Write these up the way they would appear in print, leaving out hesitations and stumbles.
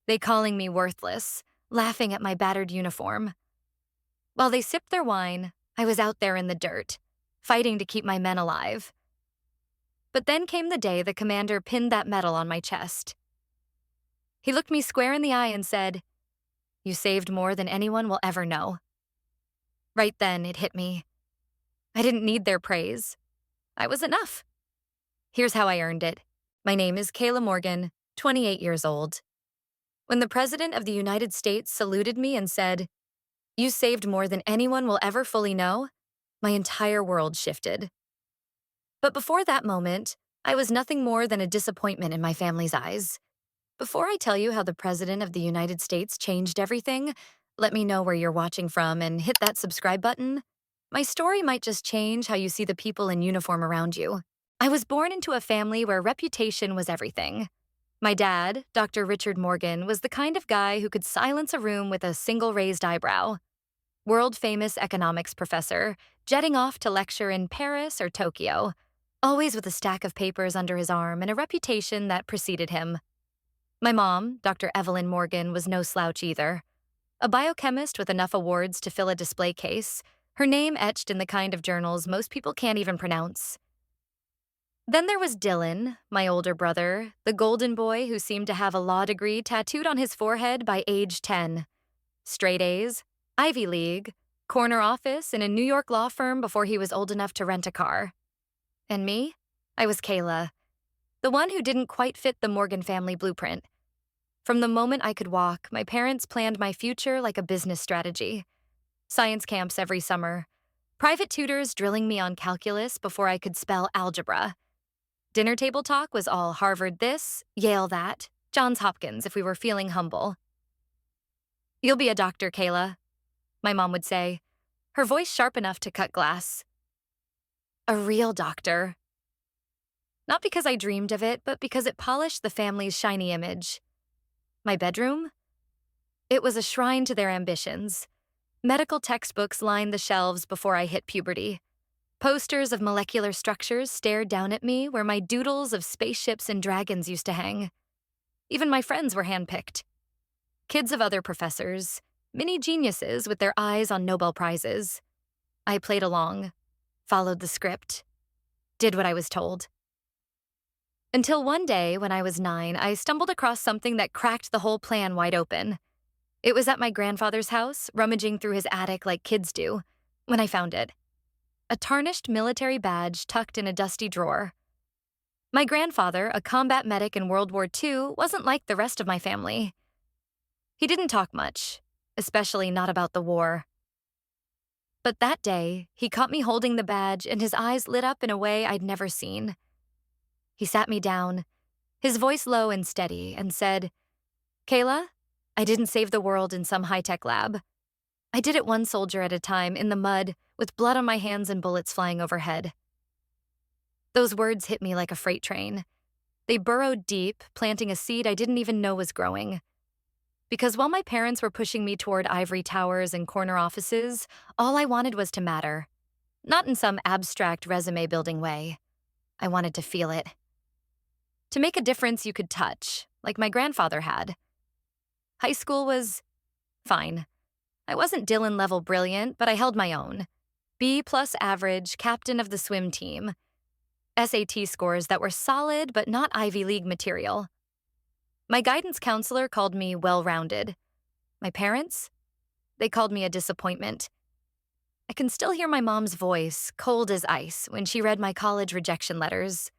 they calling me worthless, laughing at my battered uniform. While they sipped their wine, I was out there in the dirt, fighting to keep my men alive. But then came the day the commander pinned that medal on my chest. He looked me square in the eye and said, "You saved more than anyone will ever know." Right then, it hit me. I didn't need their praise. I was enough. Here's how I earned it. My name is Kayla Morgan, 28 years old. When the President of the United States saluted me and said, "You saved more than anyone will ever fully know," my entire world shifted. But before that moment, I was nothing more than a disappointment in my family's eyes. Before I tell you how the President of the United States changed everything, let me know where you're watching from and hit that subscribe button. My story might just change how you see the people in uniform around you. I was born into a family where reputation was everything. My dad, Dr. Richard Morgan, was the kind of guy who could silence a room with a single raised eyebrow. World-famous economics professor, jetting off to lecture in Paris or Tokyo, always with a stack of papers under his arm and a reputation that preceded him. My mom, Dr. Evelyn Morgan, was no slouch either. A biochemist with enough awards to fill a display case, her name etched in the kind of journals most people can't even pronounce. Then there was Dylan, my older brother, the golden boy who seemed to have a law degree tattooed on his forehead by age 10. Straight A's, Ivy League, corner office in a New York law firm before he was old enough to rent a car. And me? I was Kayla, the one who didn't quite fit the Morgan family blueprint. From the moment I could walk, my parents planned my future like a business strategy. Science camps every summer, private tutors drilling me on calculus before I could spell algebra. Dinner table talk was all Harvard this, Yale that, Johns Hopkins if we were feeling humble. "You'll be a doctor, Kayla," my mom would say, her voice sharp enough to cut glass. A real doctor. Not because I dreamed of it, but because it polished the family's shiny image. My bedroom? It was a shrine to their ambitions. Medical textbooks lined the shelves before I hit puberty. Posters of molecular structures stared down at me where my doodles of spaceships and dragons used to hang. Even my friends were handpicked. Kids of other professors, mini geniuses with their eyes on Nobel Prizes. I played along, followed the script, did what I was told. Until one day, when I was 9, I stumbled across something that cracked the whole plan wide open. It was at my grandfather's house, rummaging through his attic like kids do, when I found it. A tarnished military badge tucked in a dusty drawer. My grandfather, a combat medic in World War II, wasn't like the rest of my family. He didn't talk much, especially not about the war. But that day, he caught me holding the badge and his eyes lit up in a way I'd never seen. He sat me down, his voice low and steady, and said, "Kayla, I didn't save the world in some high-tech lab. I did it one soldier at a time, in the mud, with blood on my hands and bullets flying overhead." Those words hit me like a freight train. They burrowed deep, planting a seed I didn't even know was growing. Because while my parents were pushing me toward ivory towers and corner offices, all I wanted was to matter. Not in some abstract resume-building way. I wanted to feel it. To make a difference you could touch, like my grandfather had. High school was fine. I wasn't Dylan-level brilliant, but I held my own. B+ average, captain of the swim team. SAT scores that were solid but not Ivy League material. My guidance counselor called me well-rounded. My parents? They called me a disappointment. I can still hear my mom's voice, cold as ice, when she read my college rejection letters.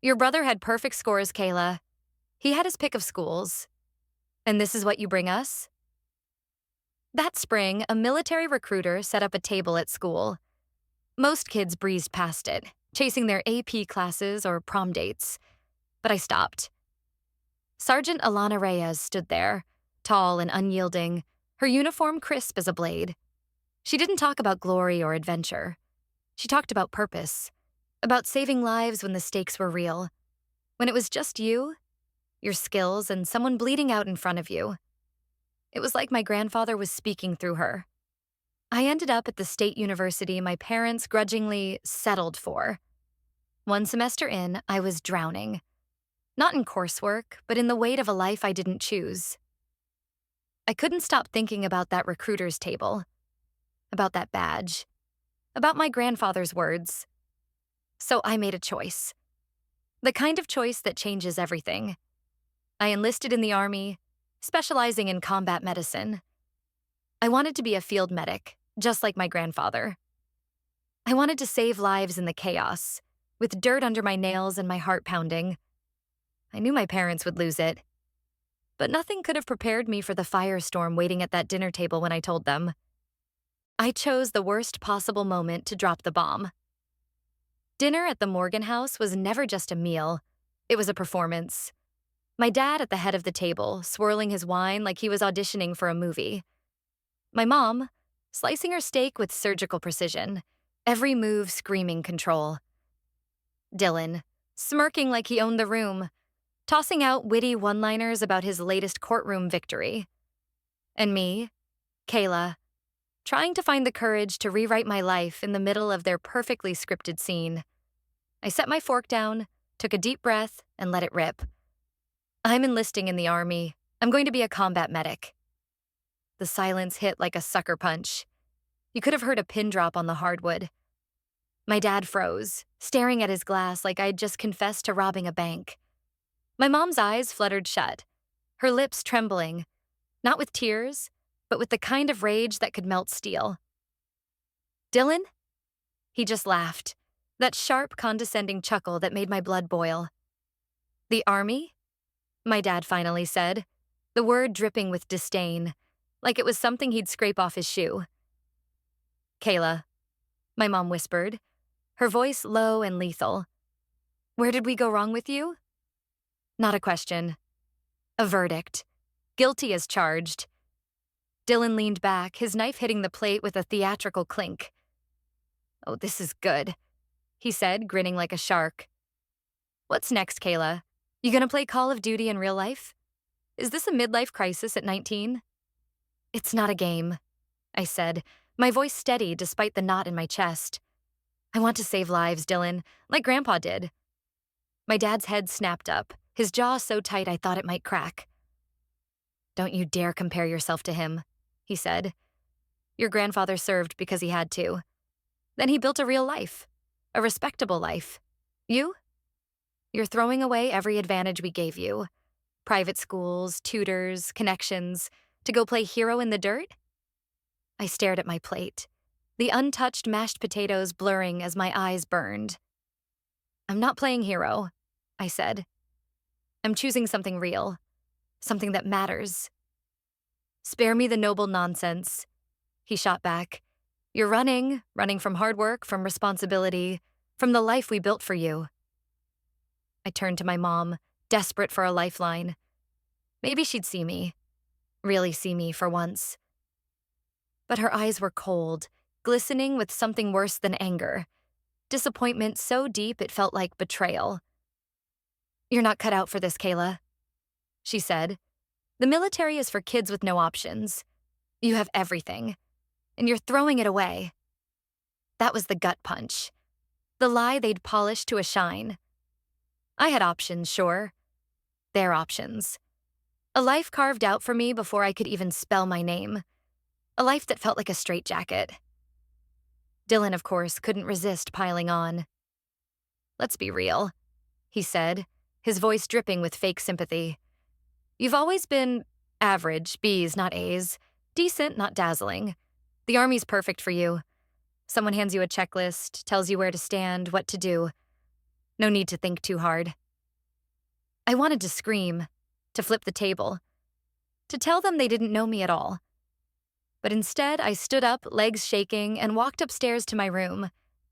"Your brother had perfect scores, Kayla. He had his pick of schools. And this is what you bring us?" That spring, a military recruiter set up a table at school. Most kids breezed past it, chasing their AP classes or prom dates. But I stopped. Sergeant Alana Reyes stood there, tall and unyielding, her uniform crisp as a blade. She didn't talk about glory or adventure. She talked about purpose, about saving lives when the stakes were real. When it was just you, your skills, and someone bleeding out in front of you. It was like my grandfather was speaking through her. I ended up at the state university my parents grudgingly settled for. One semester in, I was drowning. Not in coursework, but in the weight of a life I didn't choose. I couldn't stop thinking about that recruiter's table, about that badge, about my grandfather's words. So I made a choice. The kind of choice that changes everything. I enlisted in the Army, specializing in combat medicine. I wanted to be a field medic, just like my grandfather. I wanted to save lives in the chaos, with dirt under my nails and my heart pounding. I knew my parents would lose it. But nothing could have prepared me for the firestorm waiting at that dinner table when I told them. I chose the worst possible moment to drop the bomb. Dinner at the Morgan house was never just a meal. It was a performance. My dad at the head of the table, swirling his wine like he was auditioning for a movie. My mom, slicing her steak with surgical precision, every move screaming control. Dylan, smirking like he owned the room, tossing out witty one-liners about his latest courtroom victory. And me, Kayla, trying to find the courage to rewrite my life in the middle of their perfectly scripted scene. I set my fork down, took a deep breath, and let it rip. I'm enlisting in the Army. I'm going to be a combat medic. The silence hit like a sucker punch. You could have heard a pin drop on the hardwood. My dad froze, staring at his glass like I'd just confessed to robbing a bank. My mom's eyes fluttered shut, her lips trembling, not with tears, but with the kind of rage that could melt steel. Dylan? He just laughed, that sharp, condescending chuckle that made my blood boil. The Army? My dad finally said, the word dripping with disdain, like it was something he'd scrape off his shoe. Kayla, my mom whispered, her voice low and lethal. Where did we go wrong with you? Not a question. A verdict. Guilty as charged. Dylan leaned back, his knife hitting the plate with a theatrical clink. Oh, this is good, he said, grinning like a shark. What's next, Kayla? You gonna play Call of Duty in real life? Is this a midlife crisis at 19? It's not a game, I said, my voice steady despite the knot in my chest. I want to save lives, Dylan, like Grandpa did. My dad's head snapped up, his jaw so tight I thought it might crack. Don't you dare compare yourself to him, he said. Your grandfather served because he had to. Then he built a real life, a respectable life. You? You're throwing away every advantage we gave you. Private schools, tutors, connections, to go play hero in the dirt? I stared at my plate, the untouched mashed potatoes blurring as my eyes burned. I'm not playing hero, I said. I'm choosing something real, something that matters. Spare me the noble nonsense, he shot back. You're running from hard work, from responsibility, from the life we built for you. I turned to my mom, desperate for a lifeline. Maybe she'd see me, really see me for once. But her eyes were cold, glistening with something worse than anger. Disappointment so deep it felt like betrayal. You're not cut out for this, Kayla, she said. The military is for kids with no options. You have everything, and you're throwing it away. That was the gut punch, the lie they'd polished to a shine. I had options, sure. Their options. A life carved out for me before I could even spell my name. A life that felt like a straitjacket. Dylan, of course, couldn't resist piling on. Let's be real, he said, his voice dripping with fake sympathy. You've always been average, B's, not A's. Decent, not dazzling. The Army's perfect for you. Someone hands you a checklist, tells you where to stand, what to do. No need to think too hard. I wanted to scream, to flip the table, to tell them they didn't know me at all. But instead, I stood up, legs shaking, and walked upstairs to my room,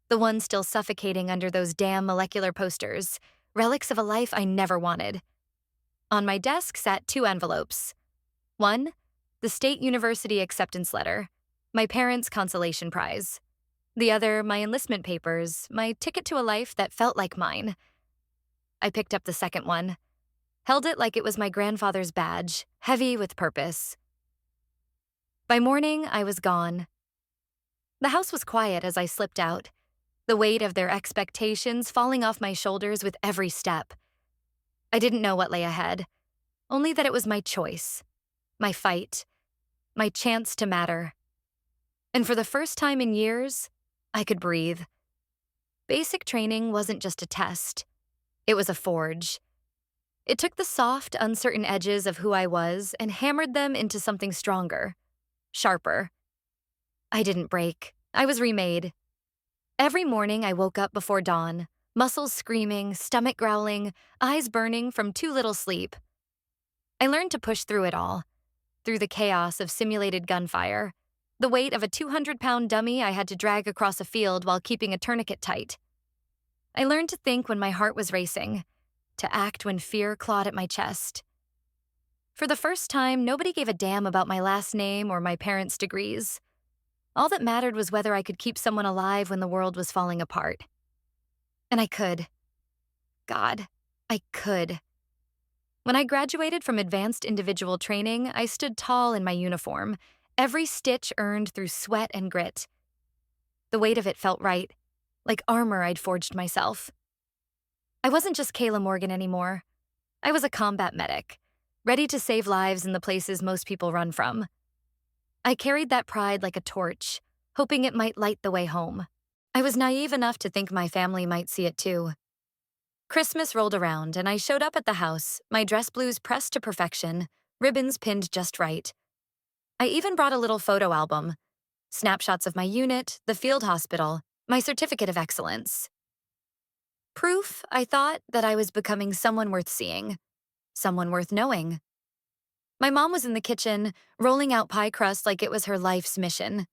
the one still suffocating under those damn molecular posters, relics of a life I never wanted. On my desk sat 2 envelopes. One, the State University acceptance letter, my parents' consolation prize. The other, my enlistment papers, my ticket to a life that felt like mine. I picked up the second one, held it like it was my grandfather's badge, heavy with purpose. By morning, I was gone. The house was quiet as I slipped out, the weight of their expectations falling off my shoulders with every step. I didn't know what lay ahead, only that it was my choice, my fight, my chance to matter. And for the first time in years, I could breathe. Basic training wasn't just a test, it was a forge. It took the soft, uncertain edges of who I was and hammered them into something stronger, sharper. I didn't break. I was remade. Every morning I woke up before dawn, muscles screaming, stomach growling, eyes burning from too little sleep. I learned to push through it all, through the chaos of simulated gunfire, the weight of a 200-pound dummy I had to drag across a field while keeping a tourniquet tight. I learned to think when my heart was racing, to act when fear clawed at my chest. For the first time, nobody gave a damn about my last name or my parents' degrees. All that mattered was whether I could keep someone alive when the world was falling apart. And I could. God, I could. When I graduated from advanced individual training, I stood tall in my uniform, every stitch earned through sweat and grit. The weight of it felt right, like armor I'd forged myself. I wasn't just Kayla Morgan anymore. I was a combat medic, ready to save lives in the places most people run from. I carried that pride like a torch, hoping it might light the way home. I was naive enough to think my family might see it too. Christmas rolled around, and I showed up at the house, my dress blues pressed to perfection, ribbons pinned just right. I even brought a little photo album, snapshots of my unit, the field hospital, my certificate of excellence. Proof, I thought, that I was becoming someone worth seeing, someone worth knowing. My mom was in the kitchen, rolling out pie crust like it was her life's mission.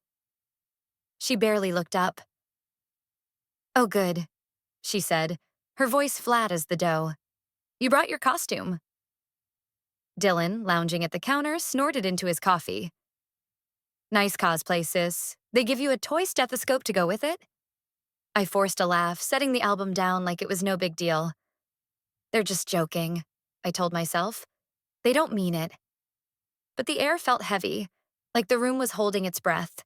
She barely looked up. "Oh, good," she said, her voice flat as the dough. "You brought your costume." Dylan, lounging at the counter, snorted into his coffee. "Nice cosplay, sis. They give you a toy stethoscope to go with it?" I forced a laugh, setting the album down like it was no big deal. "They're just joking," I told myself. "They don't mean it." But the air felt heavy, like the room was holding its breath,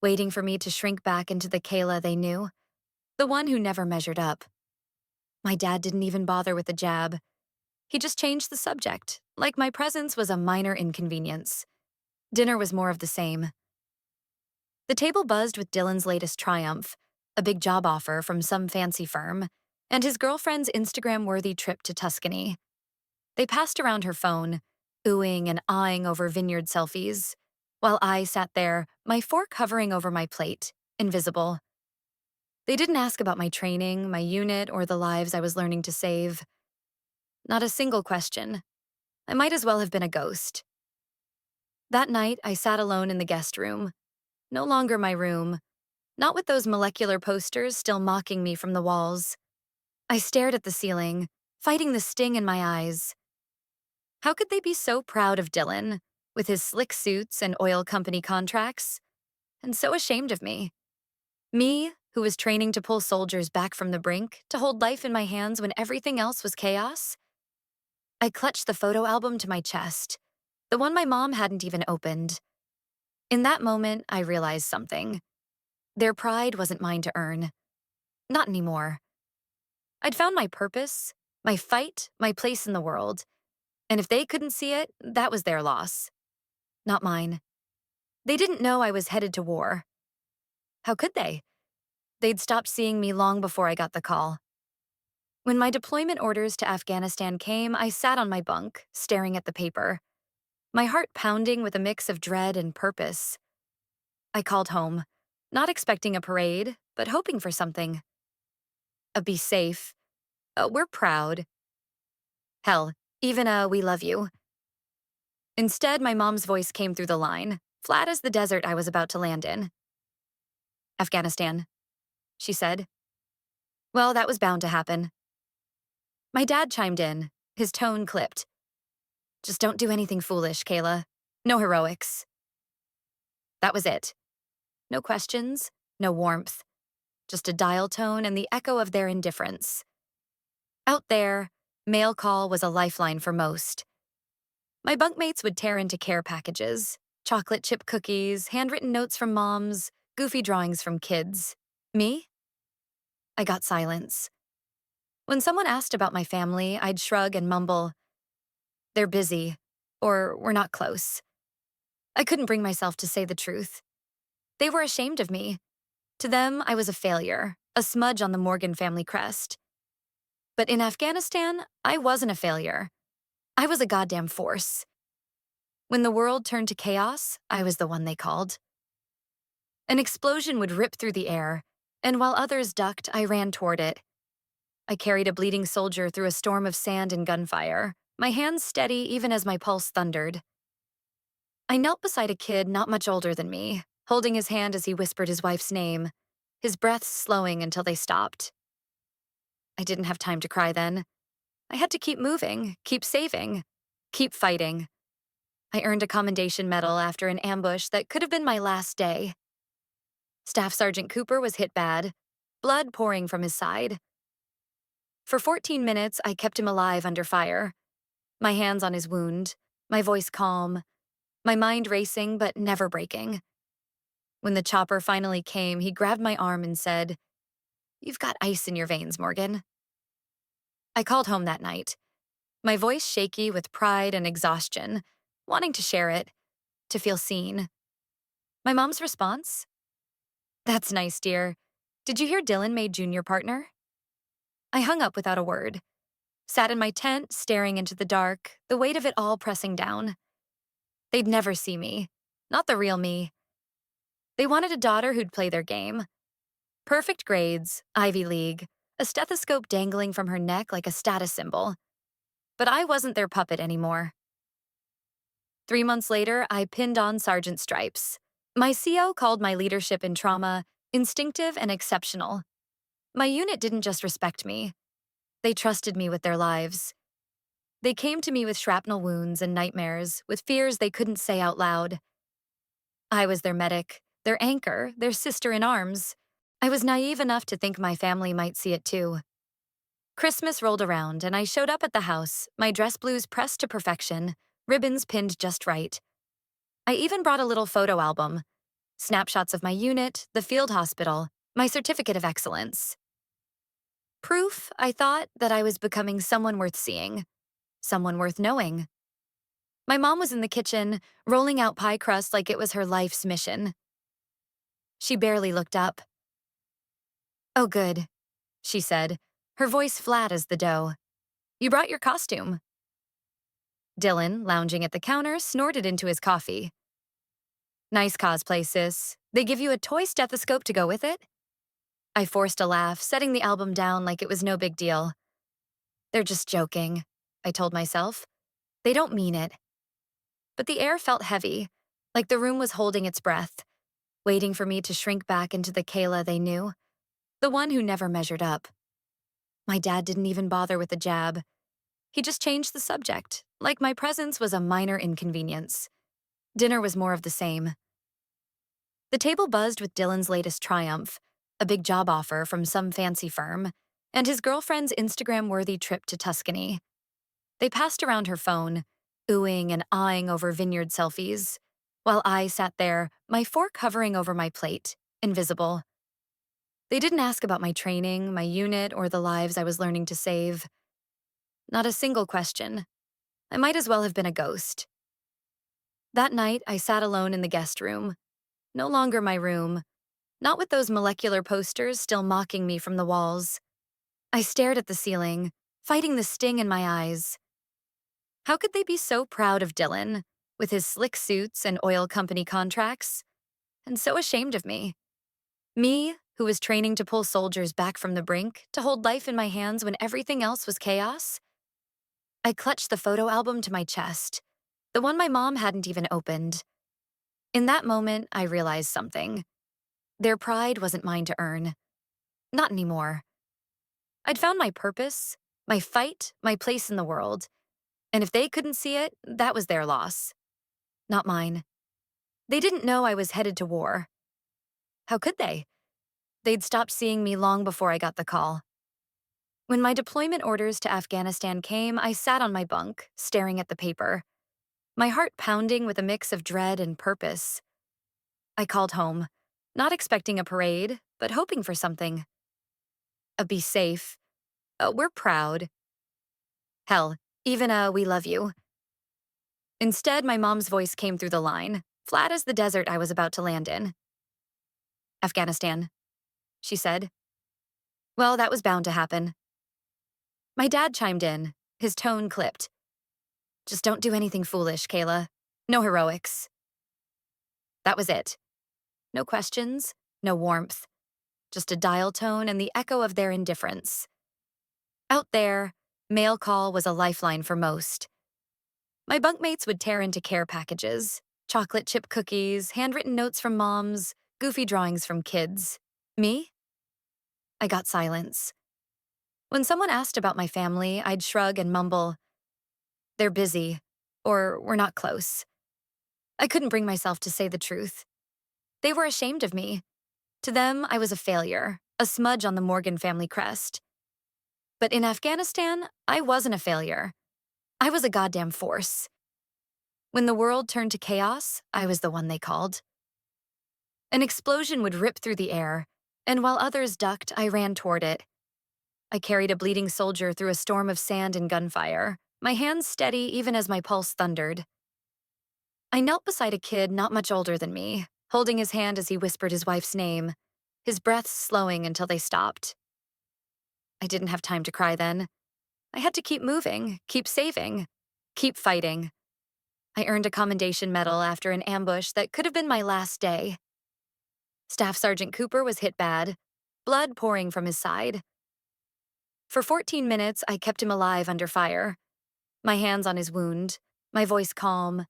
waiting for me to shrink back into the Kayla they knew, the one who never measured up. My dad didn't even bother with the jab. He just changed the subject, like my presence was a minor inconvenience. Dinner was more of the same. The table buzzed with Dylan's latest triumph, a big job offer from some fancy firm, and his girlfriend's Instagram-worthy trip to Tuscany. They passed around her phone, oohing and awing over vineyard selfies, while I sat there, my fork hovering over my plate, invisible. They didn't ask about my training, my unit, or the lives I was learning to save. Not a single question. I might as well have been a ghost. That night, I sat alone in the guest room. No longer my room. Not with those molecular posters still mocking me from the walls. I stared at the ceiling, fighting the sting in my eyes. How could they be so proud of Dylan, with his slick suits and oil company contracts, and so ashamed of me? Me, who was training to pull soldiers back from the brink, to hold life in my hands when everything else was chaos? I clutched the photo album to my chest, the one my mom hadn't even opened. In that moment, I realized something. Their pride wasn't mine to earn. Not anymore. I'd found my purpose, my fight, my place in the world. And if they couldn't see it, that was their loss. Not mine. They didn't know I was headed to war. How could they? They'd stopped seeing me long before I got the call. When my deployment orders to Afghanistan came, I sat on my bunk, staring at the paper, my heart pounding with a mix of dread and purpose. I called home, not expecting a parade, but hoping for something. A "be safe," "we're proud," hell, even a "we love you." Instead, my mom's voice came through the line, flat as the desert I was about to land in. "Afghanistan," she said. Well, that was bound to happen. My dad chimed in, his tone clipped. "Just don't do anything foolish, Kayla. No heroics." That was it. No questions, no warmth. Just a dial tone and the echo of their indifference. Out there, mail call was a lifeline for most. My bunkmates would tear into care packages, chocolate chip cookies, handwritten notes from moms, goofy drawings from kids. Me? I got silence. When someone asked about my family, I'd shrug and mumble, "They're busy," or "We're not close." I couldn't bring myself to say the truth. They were ashamed of me. To them, I was a failure, a smudge on the Morgan family crest. But in Afghanistan, I wasn't a failure. I was a goddamn force. When the world turned to chaos, I was the one they called. An explosion would rip through the air, and while others ducked, I ran toward it. I carried a bleeding soldier through a storm of sand and gunfire, my hands steady even as my pulse thundered. I knelt beside a kid not much older than me, holding his hand as he whispered his wife's name, his breaths slowing until they stopped. I didn't have time to cry then. I had to keep moving, keep saving, keep fighting. I earned a commendation medal after an ambush that could have been my last day. Staff Sergeant Cooper was hit bad, blood pouring from his side. For 14 minutes, I kept him alive under fire, my hands on his wound, my voice calm, my mind racing but never breaking. When the chopper finally came, he grabbed my arm and said, "You've got ice in your veins, Morgan." I called home that night, my voice shaky with pride and exhaustion, wanting to share it, to feel seen. My mom's response? "That's nice, dear. Did you hear Dylan made junior partner?" I hung up without a word, sat in my tent, staring into the dark, the weight of it all pressing down. They'd never see me, not the real me. They wanted a daughter who'd play their game. Perfect grades, Ivy League, a stethoscope dangling from her neck like a status symbol. But I wasn't their puppet anymore. 3 months later, I pinned on sergeant stripes. My CO called my leadership in trauma instinctive and exceptional. My unit didn't just respect me. They trusted me with their lives. They came to me with shrapnel wounds and nightmares, with fears they couldn't say out loud. I was their medic, their anchor, their sister in arms. I was naive enough to think my family might see it too. Christmas rolled around, and I showed up at the house, my dress blues pressed to perfection, ribbons pinned just right. I even brought a little photo album, snapshots of my unit, the field hospital, my certificate of excellence. Proof, I thought, that I was becoming someone worth seeing, someone worth knowing. My mom was in the kitchen, rolling out pie crust like it was her life's mission. She barely looked up. "Oh, good," she said, her voice flat as the dough. "You brought your costume." Dylan, lounging at the counter, snorted into his coffee. "Nice cosplay, sis. They give you a toy stethoscope to go with it?" I forced a laugh, setting the album down like it was no big deal. "They're just joking," I told myself. "They don't mean it." But the air felt heavy, like the room was holding its breath, waiting for me to shrink back into the Kayla they knew, the one who never measured up. My dad didn't even bother with the jab. He just changed the subject, like my presence was a minor inconvenience. Dinner was more of the same. The table buzzed with Dylan's latest triumph, a big job offer from some fancy firm, and his girlfriend's Instagram-worthy trip to Tuscany. They passed around her phone, oohing and awing over vineyard selfies, while I sat there, my fork hovering over my plate, invisible. They didn't ask about my training, my unit, or the lives I was learning to save. Not a single question. I might as well have been a ghost. That night, I sat alone in the guest room. No longer my room. Not with those molecular posters still mocking me from the walls. I stared at the ceiling, fighting the sting in my eyes. How could they be so proud of Dylan, with his slick suits and oil company contracts, and so ashamed of me? Me, who was training to pull soldiers back from the brink, to hold life in my hands when everything else was chaos? I clutched the photo album to my chest, the one my mom hadn't even opened. In that moment, I realized something. Their pride wasn't mine to earn. Not anymore. I'd found my purpose, my fight, my place in the world. And if they couldn't see it, that was their loss. Not mine. They didn't know I was headed to war. How could they? They'd stopped seeing me long before I got the call. When my deployment orders to Afghanistan came, I sat on my bunk, staring at the paper, my heart pounding with a mix of dread and purpose. I called home, not expecting a parade, but hoping for something. A be safe, We're proud. Hell, even we love you. Instead, my mom's voice came through the line, flat as the desert I was about to land in. Afghanistan, she said. Well, that was bound to happen. My dad chimed in, his tone clipped. Just don't do anything foolish, Kayla. No heroics. That was it. No questions, no warmth. Just a dial tone and the echo of their indifference. Out there, mail call was a lifeline for most. My bunkmates would tear into care packages, chocolate chip cookies, handwritten notes from moms, goofy drawings from kids. Me? I got silence. When someone asked about my family, I'd shrug and mumble, they're busy, or we're not close. I couldn't bring myself to say the truth. They were ashamed of me. To them, I was a failure, a smudge on the Morgan family crest. But in Afghanistan, I wasn't a failure. I was a goddamn force. When the world turned to chaos, I was the one they called. An explosion would rip through the air, and while others ducked, I ran toward it. I carried a bleeding soldier through a storm of sand and gunfire, my hands steady even as my pulse thundered. I knelt beside a kid not much older than me, holding his hand as he whispered his wife's name, his breaths slowing until they stopped. I didn't have time to cry then. I had to keep moving, keep saving, keep fighting. I earned a commendation medal after an ambush that could have been my last day. Staff Sergeant Cooper was hit bad, blood pouring from his side. For 14 minutes, I kept him alive under fire, my hands on his wound, my voice calm,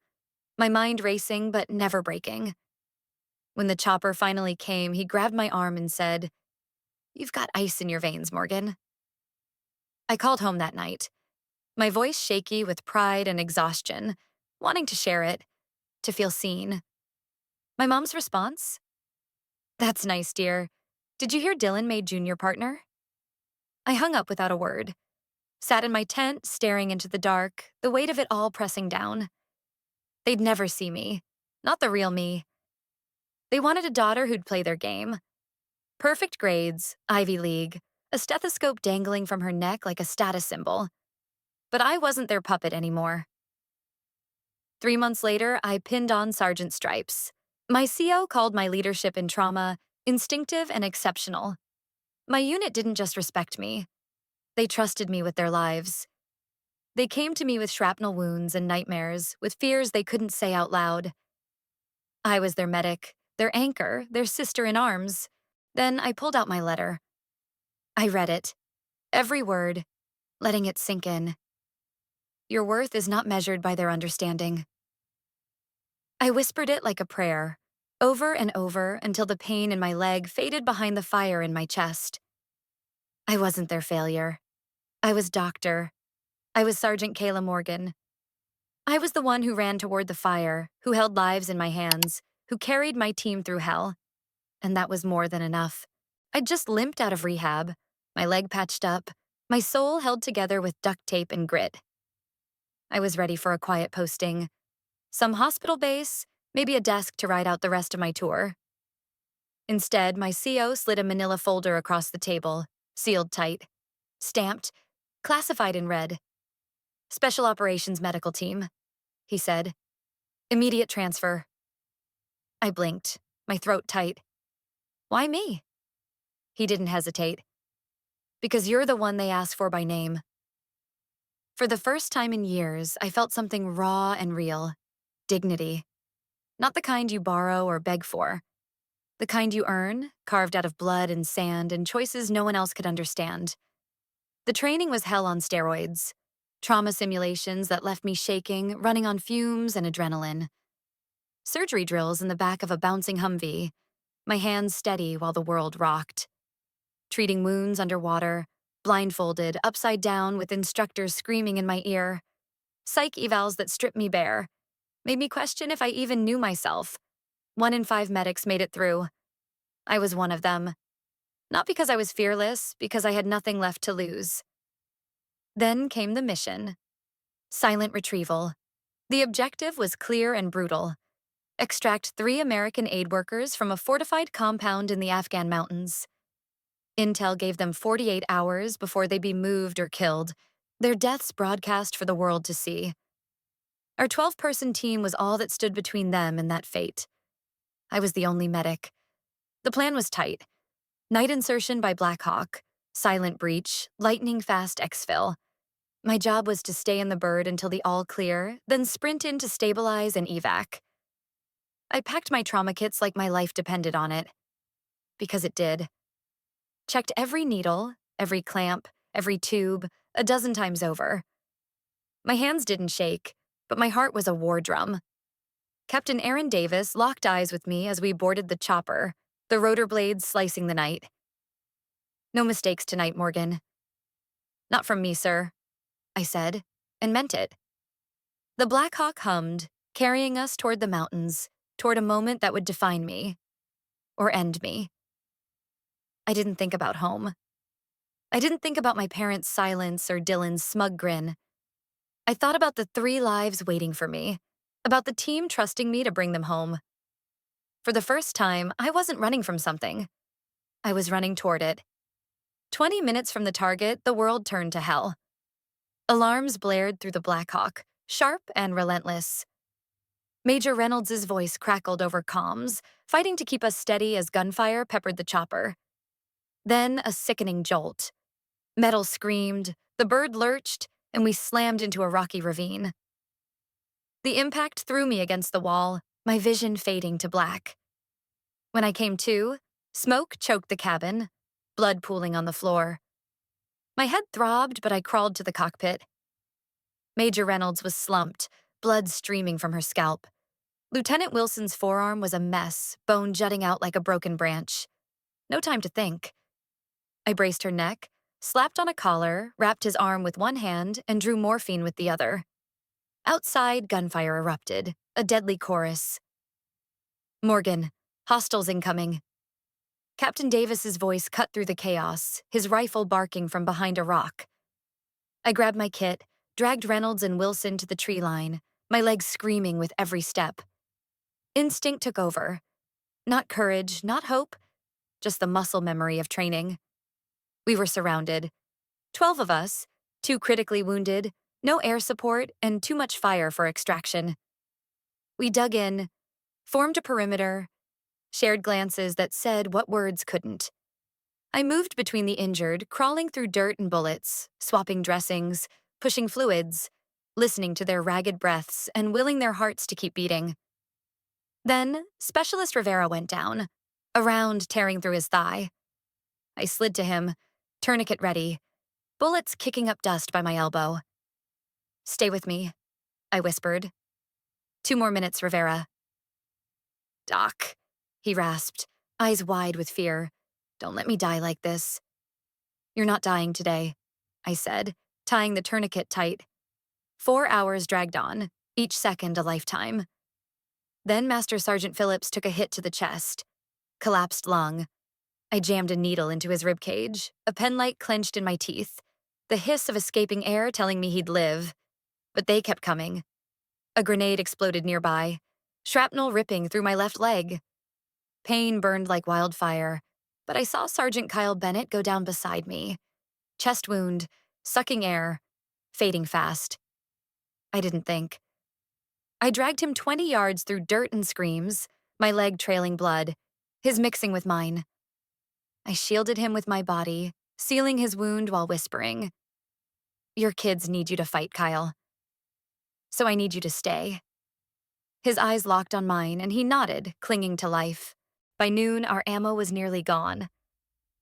my mind racing but never breaking. When the chopper finally came, he grabbed my arm and said, "You've got ice in your veins, Morgan." I called home that night, my voice shaky with pride and exhaustion, wanting to share it, to feel seen. My mom's response? "That's nice, dear. Did you hear Dylan made junior partner?" I hung up without a word, sat in my tent, staring into the dark, the weight of it all pressing down. They'd never see me, not the real me. They wanted a daughter who'd play their game. Perfect grades, Ivy League, a stethoscope dangling from her neck like a status symbol. But I wasn't their puppet anymore. 3 months later, I pinned on sergeant stripes. My CO called my leadership in trauma instinctive and exceptional. My unit didn't just respect me. They trusted me with their lives. They came to me with shrapnel wounds and nightmares, with fears they couldn't say out loud. I was their medic, their anchor, their sister in arms. Then I pulled out my letter. I read it, every word, letting it sink in. Your worth is not measured by their understanding. I whispered it like a prayer, over and over until the pain in my leg faded behind the fire in my chest. I wasn't their failure. I was Doctor. I was Sergeant Kayla Morgan. I was the one who ran toward the fire, who held lives in my hands, who carried my team through hell. And that was more than enough. I'd just limped out of rehab, my leg patched up, my soul held together with duct tape and grit. I was ready for a quiet posting. Some hospital base, maybe a desk to ride out the rest of my tour. Instead, my CO slid a manila folder across the table, sealed tight, stamped, classified in red. Special Operations Medical Team, he said. Immediate transfer. I blinked, my throat tight. Why me? He didn't hesitate. Because you're the one they asked for by name. For the first time in years, I felt something raw and real. Dignity. Not the kind you borrow or beg for. The kind you earn, carved out of blood and sand and choices no one else could understand. The training was hell on steroids. Trauma simulations that left me shaking, running on fumes and adrenaline. Surgery drills in the back of a bouncing Humvee, my hands steady while the world rocked. Treating wounds underwater, blindfolded, upside down with instructors screaming in my ear. Psych evals that stripped me bare, made me question if I even knew myself. 1 in 5 medics made it through. I was one of them. Not because I was fearless, because I had nothing left to lose. Then came the mission. Silent retrieval. The objective was clear and brutal. Extract 3 American aid workers from a fortified compound in the Afghan mountains. Intel gave them 48 hours before they'd be moved or killed, their deaths broadcast for the world to see. Our 12-person team was all that stood between them and that fate. I was the only medic. The plan was tight. Night insertion by Black Hawk, silent breach, lightning-fast exfil. My job was to stay in the bird until the all clear, then sprint in to stabilize and evac. I packed my trauma kits like my life depended on it. Because it did. Checked every needle, every clamp, every tube, a dozen times over. My hands didn't shake, but my heart was a war drum. Captain Aaron Davis locked eyes with me as we boarded the chopper, the rotor blades slicing the night. "No mistakes tonight, Morgan." "Not from me, sir," I said, and meant it. The Black Hawk hummed, carrying us toward the mountains, toward a moment that would define me, or end me. I didn't think about home. I didn't think about my parents' silence or Dylan's smug grin. I thought about the 3 lives waiting for me, about the team trusting me to bring them home. For the first time, I wasn't running from something. I was running toward it. 20 minutes from the target, the world turned to hell. Alarms blared through the Black Hawk, sharp and relentless. Major Reynolds' voice crackled over comms, fighting to keep us steady as gunfire peppered the chopper. Then a sickening jolt. Metal screamed, the bird lurched, and we slammed into a rocky ravine. The impact threw me against the wall, my vision fading to black. When I came to, smoke choked the cabin, blood pooling on the floor. My head throbbed, but I crawled to the cockpit. Major Reynolds was slumped, blood streaming from her scalp. Lieutenant Wilson's forearm was a mess, bone jutting out like a broken branch. No time to think. I braced her neck, slapped on a collar, wrapped his arm with one hand, and drew morphine with the other. Outside, gunfire erupted, a deadly chorus. "Morgan, hostiles incoming." Captain Davis's voice cut through the chaos, his rifle barking from behind a rock. I grabbed my kit, dragged Reynolds and Wilson to the tree line, my legs screaming with every step. Instinct took over. Not courage, not hope, just the muscle memory of training. We were surrounded. 12 of us, 2 critically wounded, no air support, and too much fire for extraction. We dug in, formed a perimeter, shared glances that said what words couldn't. I moved between the injured, crawling through dirt and bullets, swapping dressings, pushing fluids, listening to their ragged breaths and willing their hearts to keep beating. Then, Specialist Rivera went down, a round tearing through his thigh. I slid to him, tourniquet ready, bullets kicking up dust by my elbow. "Stay with me," I whispered. 2 more minutes, Rivera." "Doc," he rasped, eyes wide with fear. "Don't let me die like this." "You're not dying today," I said, tying the tourniquet tight. 4 hours dragged on, each second a lifetime. Then Master Sergeant Phillips took a hit to the chest. Collapsed lung. I jammed a needle into his ribcage, a penlight clenched in my teeth, the hiss of escaping air telling me he'd live. But they kept coming. A grenade exploded nearby, shrapnel ripping through my left leg. Pain burned like wildfire, but I saw Sergeant Kyle Bennett go down beside me. Chest wound, sucking air, fading fast. I didn't think. I dragged him 20 yards through dirt and screams, my leg trailing blood, his mixing with mine. I shielded him with my body, sealing his wound while whispering, "Your kids need you to fight, Kyle. So I need you to stay." His eyes locked on mine, and he nodded, clinging to life. By noon, our ammo was nearly gone.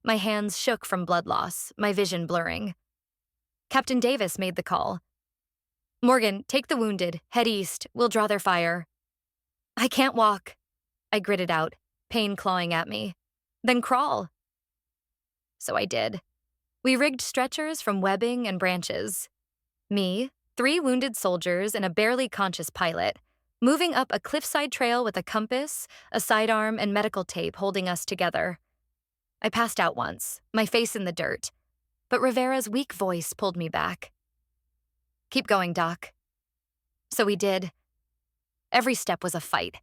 My hands shook from blood loss, my vision blurring. Captain Davis made the call. "Morgan, take the wounded, head east, we'll draw their fire." "I can't walk," I gritted out, pain clawing at me. "Then crawl." So I did. We rigged stretchers from webbing and branches. Me, 3 wounded soldiers, and a barely conscious pilot, moving up a cliffside trail with a compass, a sidearm, and medical tape holding us together. I passed out once, my face in the dirt, but Rivera's weak voice pulled me back. "Keep going, Doc." So we did. Every step was a fight.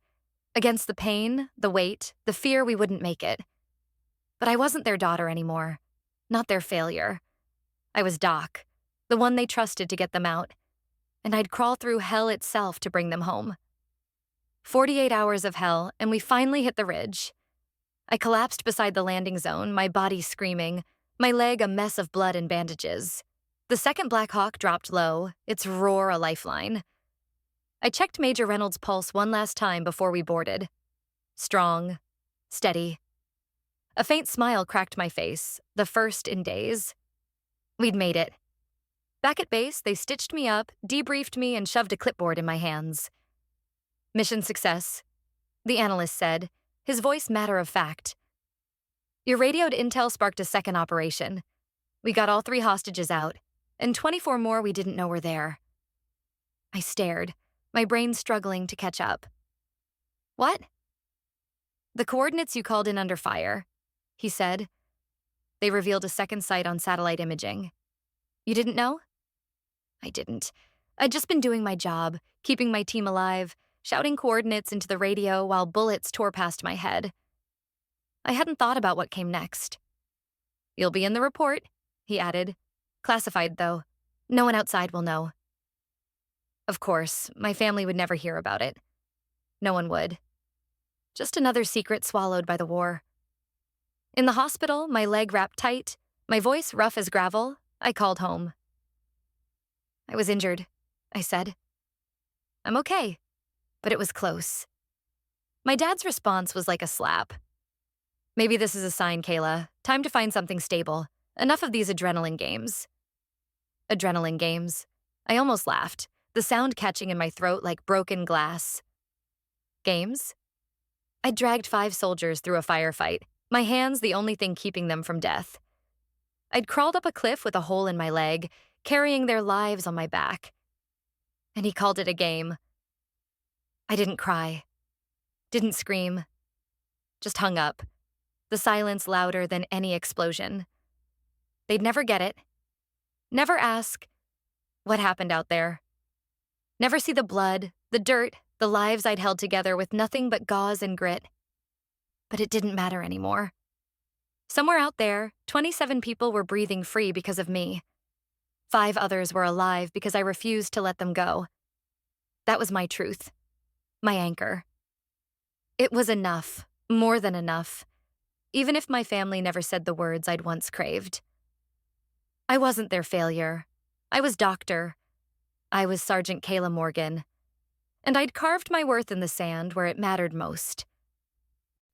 Against the pain, the weight, the fear we wouldn't make it. But I wasn't their daughter anymore. Not their failure. I was Doc, the one they trusted to get them out. And I'd crawl through hell itself to bring them home. 48 hours of hell, and we finally hit the ridge. I collapsed beside the landing zone, my body screaming, my leg a mess of blood and bandages. The second Black Hawk dropped low, its roar a lifeline. I checked Major Reynolds' pulse one last time before we boarded. Strong, steady. A faint smile cracked my face, the first in days. We'd made it. Back at base, they stitched me up, debriefed me, and shoved a clipboard in my hands. Mission success, the analyst said, his voice matter of fact. Your radioed intel sparked a second operation. We got all 3 hostages out, and 24 more we didn't know were there. I stared, my brain struggling to catch up. What? The coordinates you called in under fire, he said. They revealed a second site on satellite imaging. You didn't know? I didn't. I'd just been doing my job, keeping my team alive, shouting coordinates into the radio while bullets tore past my head. I hadn't thought about what came next. You'll be in the report, he added. Classified, though. No one outside will know. Of course, my family would never hear about it. No one would. Just another secret swallowed by the war. In the hospital, my leg wrapped tight, my voice rough as gravel, I called home. I was injured, I said. I'm okay, but it was close. My dad's response was like a slap. Maybe this is a sign, Kayla. Time to find something stable. Enough of these adrenaline games. Adrenaline games. I almost laughed, the sound catching in my throat like broken glass. Games? I dragged 5 soldiers through a firefight, my hands the only thing keeping them from death. I'd crawled up a cliff with a hole in my leg, carrying their lives on my back. And he called it a game. I didn't cry. Didn't scream. Just hung up, the silence louder than any explosion. They'd never get it. Never ask, what happened out there? Never see the blood, the dirt, the lives I'd held together with nothing but gauze and grit. But it didn't matter anymore. Somewhere out there, 27 people were breathing free because of me. 5 others were alive because I refused to let them go. That was my truth, my anchor. It was enough, more than enough, even if my family never said the words I'd once craved. I wasn't their failure. I was Doctor. I was Sergeant Kayla Morgan. And I'd carved my worth in the sand where it mattered most.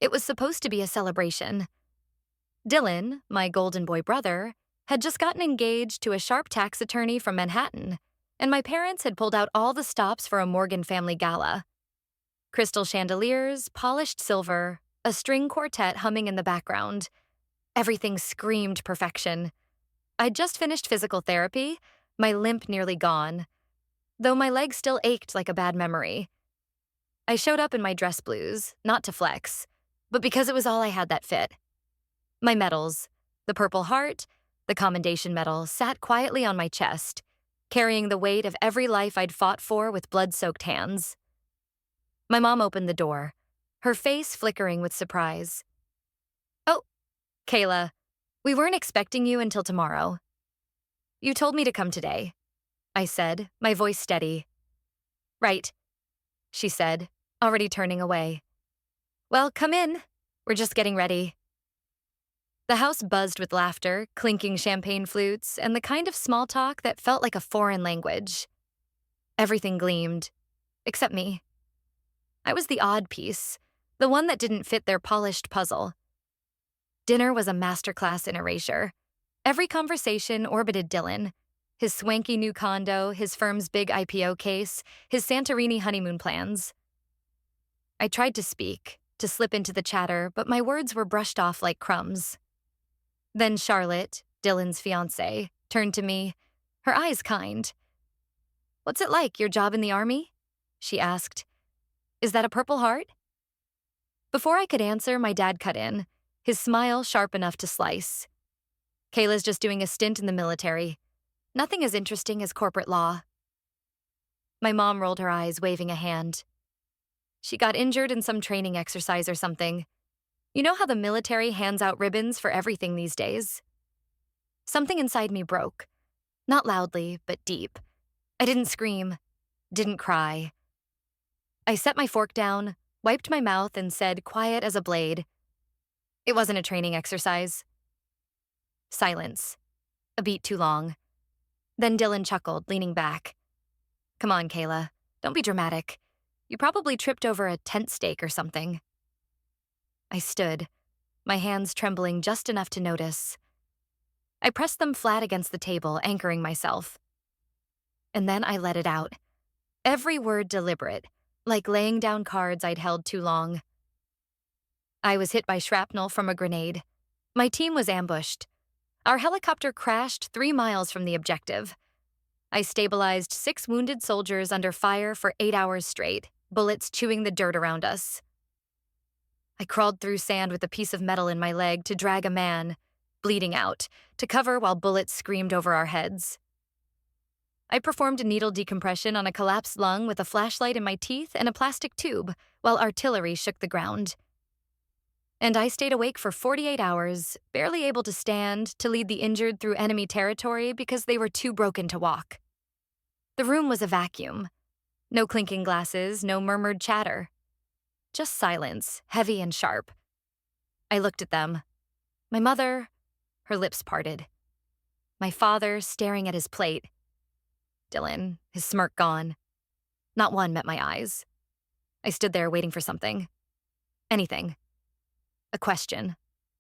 It was supposed to be a celebration. Dylan, my golden boy brother, had just gotten engaged to a sharp tax attorney from Manhattan, and my parents had pulled out all the stops for a Morgan family gala. Crystal chandeliers, polished silver, a string quartet humming in the background. Everything screamed perfection. I'd just finished physical therapy, my limp nearly gone, though my leg still ached like a bad memory. I showed up in my dress blues, not to flex, but because it was all I had that fit. My medals, the Purple Heart, the Commendation Medal, sat quietly on my chest, carrying the weight of every life I'd fought for with blood-soaked hands. My mom opened the door, her face flickering with surprise. Oh, Kayla, we weren't expecting you until tomorrow. You told me to come today, I said, my voice steady. Right, she said, already turning away. Well, come in. We're just getting ready. The house buzzed with laughter, clinking champagne flutes, and the kind of small talk that felt like a foreign language. Everything gleamed, except me. I was the odd piece, the one that didn't fit their polished puzzle. Dinner was a masterclass in erasure. Every conversation orbited Dylan, his swanky new condo, his firm's big IPO case, his Santorini honeymoon plans. I tried to speak, to slip into the chatter, but my words were brushed off like crumbs. Then Charlotte, Dylan's fiancée, turned to me, her eyes kind. What's it like, your job in the Army? She asked. Is that a Purple Heart? Before I could answer, my dad cut in, his smile sharp enough to slice. Kayla's just doing a stint in the military. Nothing as interesting as corporate law. My mom rolled her eyes, waving a hand. She got injured in some training exercise or something. You know how the military hands out ribbons for everything these days? Something inside me broke. Not loudly, but deep. I didn't scream, didn't cry. I set my fork down, wiped my mouth, and said, quiet as a blade, "It wasn't a training exercise." Silence. A beat too long. Then Dylan chuckled, leaning back. "Come on, Kayla. Don't be dramatic. You probably tripped over a tent stake or something." I stood, my hands trembling just enough to notice. I pressed them flat against the table, anchoring myself. And then I let it out. Every word deliberate, like laying down cards I'd held too long. I was hit by shrapnel from a grenade. My team was ambushed. Our helicopter crashed 3 miles from the objective. I stabilized 6 wounded soldiers under fire for 8 hours straight, bullets chewing the dirt around us. I crawled through sand with a piece of metal in my leg to drag a man, bleeding out, to cover while bullets screamed over our heads. I performed a needle decompression on a collapsed lung with a flashlight in my teeth and a plastic tube while artillery shook the ground. And I stayed awake for 48 hours, barely able to stand, to lead the injured through enemy territory because they were too broken to walk. The room was a vacuum. No clinking glasses, no murmured chatter. Just silence, heavy and sharp. I looked at them. My mother, her lips parted. My father, staring at his plate. Dylan, his smirk gone. Not one met my eyes. I stood there waiting for something. Anything. A question.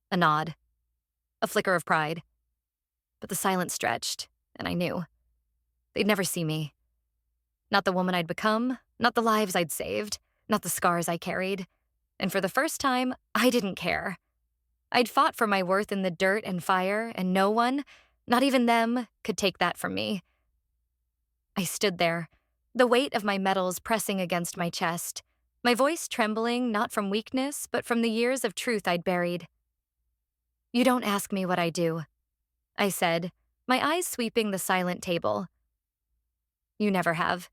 A nod. A flicker of pride. But the silence stretched, and I knew. They'd never see me. Not the woman I'd become, not the lives I'd saved, not the scars I carried. And for the first time, I didn't care. I'd fought for my worth in the dirt and fire, and no one, not even them, could take that from me. I stood there, the weight of my medals pressing against my chest, my voice trembling not from weakness, but from the years of truth I'd buried. "You don't ask me what I do," I said, my eyes sweeping the silent table. "You never have.